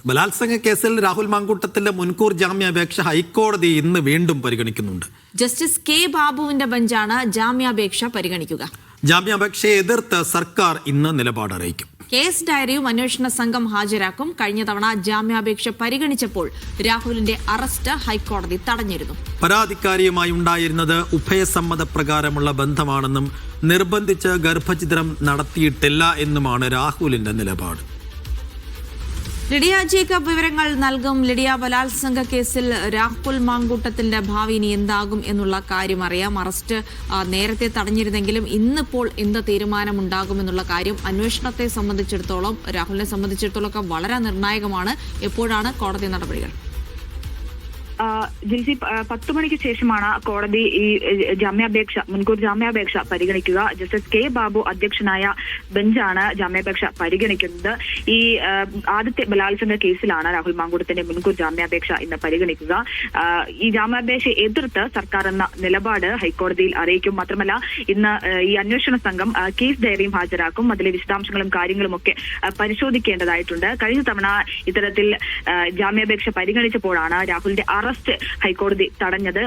ബലാത്സംഗ കേസിൽ രാഹുൽ മാങ്കൂട്ടത്തിന്റെ മുൻകൂർ ജാമ്യാപേക്ഷ ഹൈക്കോടതി ഇന്ന് വീണ്ടും പരിഗണിക്കുന്നുണ്ട്. ജസ്റ്റിസ് കെ ബാബുവിന്റെ ബെഞ്ചാണ് ജാമ്യാപേക്ഷ പരിഗണിക്കുക. ജാമ്യാപേക്ഷയെ എതിർത്ത് സർക്കാർ ഇന്ന് നിലപാട് അറിയിക്കും. കേസ് ഡയറിയും അന്വേഷണ സംഘം ഹാജരാക്കും. കഴിഞ്ഞ തവണ ജാമ്യാപേക്ഷ പരിഗണിച്ചപ്പോൾ രാഹുലിന്റെ അറസ്റ്റ് ഹൈക്കോടതി തടഞ്ഞിരുന്നു. പരാതിക്കാരിയുമായി ഉണ്ടായിരുന്നത് ഉഭയസമ്മതപ്രകാരമുള്ള ബന്ധമാണെന്നും നിർബന്ധിച്ച് ഗർഭഛിദ്രം നടത്തിയിട്ടില്ല എന്നുമാണ് രാഹുലിന്റെ നിലപാട്. ലിഡിയ ജേക്കബ് വിവരങ്ങൾ നൽകും. ലിഡിയ, ബലാത്സംഗ കേസിൽ രാഹുൽ മാങ്കൂട്ടത്തിന്റെ ഭാവി ഇനി എന്താകും എന്നുള്ള കാര്യം അറിയാം. അറസ്റ്റ് നേരത്തെ തടഞ്ഞിരുന്നെങ്കിലും ഇന്നിപ്പോൾ എന്ത് തീരുമാനമുണ്ടാകുമെന്നുള്ള കാര്യം അന്വേഷണത്തെ സംബന്ധിച്ചിടത്തോളം, രാഹുലിനെ സംബന്ധിച്ചിടത്തോളം ഒക്കെ വളരെ നിർണായകമാണ്. എപ്പോഴാണ് കോടതി നടപടികൾ? ജിൽസി 10 മണിക്ക് ശേഷമാണ് കോടതി ഈ മുൻകൂർ ജാമ്യാപേക്ഷ പരിഗണിക്കുക. ജസ്റ്റിസ് കെ ബാബു അധ്യക്ഷനായ ബെഞ്ചാണ് ജാമ്യാപേക്ഷ പരിഗണിക്കുന്നത്. ഈ ആദ്യത്തെ ബലാത്സംഗ കേസിലാണ് രാഹുൽ മാങ്കൂട്ടത്തിന്റെ മുൻകൂർ ജാമ്യാപേക്ഷ ഇന്ന് പരിഗണിക്കുക. ഈ ജാമ്യാപേക്ഷ എതിർത്ത് സർക്കാർ എന്ന നിലപാട് ഹൈക്കോടതിയിൽ അറിയിക്കും. മാത്രമല്ല, ഇന്ന് ഈ അന്വേഷണ സംഘം കേസ് ഡയറിയും ഹാജരാക്കും. അതിലെ വിശദാംശങ്ങളും കാര്യങ്ങളും ഒക്കെ പരിശോധിക്കേണ്ടതായിട്ടുണ്ട്. കഴിഞ്ഞ തവണ ഇത്തരത്തിൽ ജാമ്യാപേക്ഷ പരിഗണിച്ചപ്പോഴാണ് രാഹുലിന്റെ അറസ്റ്റ് ഹൈക്കോടതി തടഞ്ഞത്.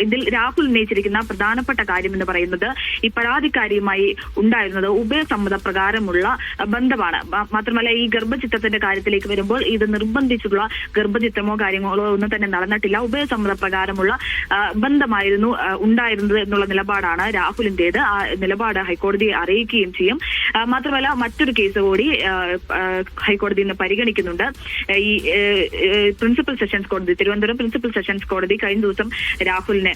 ഇതിൽ രാഹുൽ ഉന്നയിച്ചിരിക്കുന്ന പ്രധാനപ്പെട്ട കാര്യം എന്ന് പറയുന്നത് ഈ പരാതിക്കാരിയുമായി ഉണ്ടായിരുന്നത് ഉഭയസമ്മത പ്രകാരമുള്ള ബന്ധമാണ്. മാത്രമല്ല, ഈ ഗർഭചിത്രത്തിന്റെ കാര്യത്തിലേക്ക് വരുമ്പോൾ ഇത് നിർബന്ധിച്ചുള്ള ഗർഭചിത്രമോ കാര്യങ്ങളോ ഒന്നും തന്നെ നടന്നിട്ടില്ല. ഉഭയസമ്മത പ്രകാരമുള്ള ബന്ധമായിരുന്നു ഉണ്ടായിരുന്നത് എന്നുള്ള നിലപാടാണ് രാഹുലിന്റേത്. ആ നിലപാട് ഹൈക്കോടതിയെ അറിയിക്കുകയും ചെയ്യും. മാത്രമല്ല, മറ്റൊരു കേസ് കൂടി ഹൈക്കോടതി ഇന്ന് പരിഗണിക്കുന്നുണ്ട്. ഈ പ്രിൻസിപ്പൽ സെഷൻസ് കോടതി, തിരുവനന്തപുരം പ്രിൻസിപ്പൽ സെഷൻസ് കോടതി കഴിഞ്ഞ ദിവസം രാഹുലിന്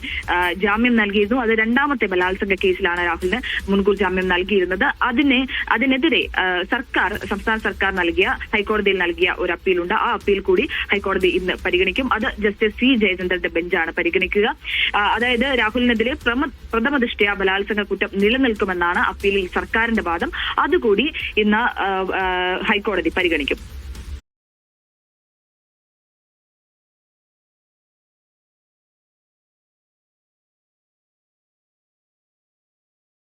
ജാമ്യം നൽകിയിരുന്നു. അത് രണ്ടാമത്തെ ബലാത്സംഗ കേസിലാണ് രാഹുലിന് മുൻകൂർ ജാമ്യം നൽകിയിരുന്നത്. അതിനെതിരെ സംസ്ഥാന സർക്കാർ ഹൈക്കോടതിയിൽ നൽകിയ ഒരു അപ്പീലുണ്ട്. ആ അപ്പീൽ കൂടി ഹൈക്കോടതി ഇന്ന് പരിഗണിക്കും. അത് ജസ്റ്റിസ് സി ജയചന്ദ്രന്റെ ബെഞ്ചാണ് പരിഗണിക്കുക. അതായത് രാഹുലിനെതിരെ പ്രഥമ ദൃഷ്ട്യാ ബലാത്സംഗ കുറ്റം നിലനിൽക്കുമെന്നാണ് അപ്പീലിൽ സർക്കാരിന്റെ വാദം. അതുകൂടി ഇന്ന് ഹൈക്കോടതി പരിഗണിക്കും.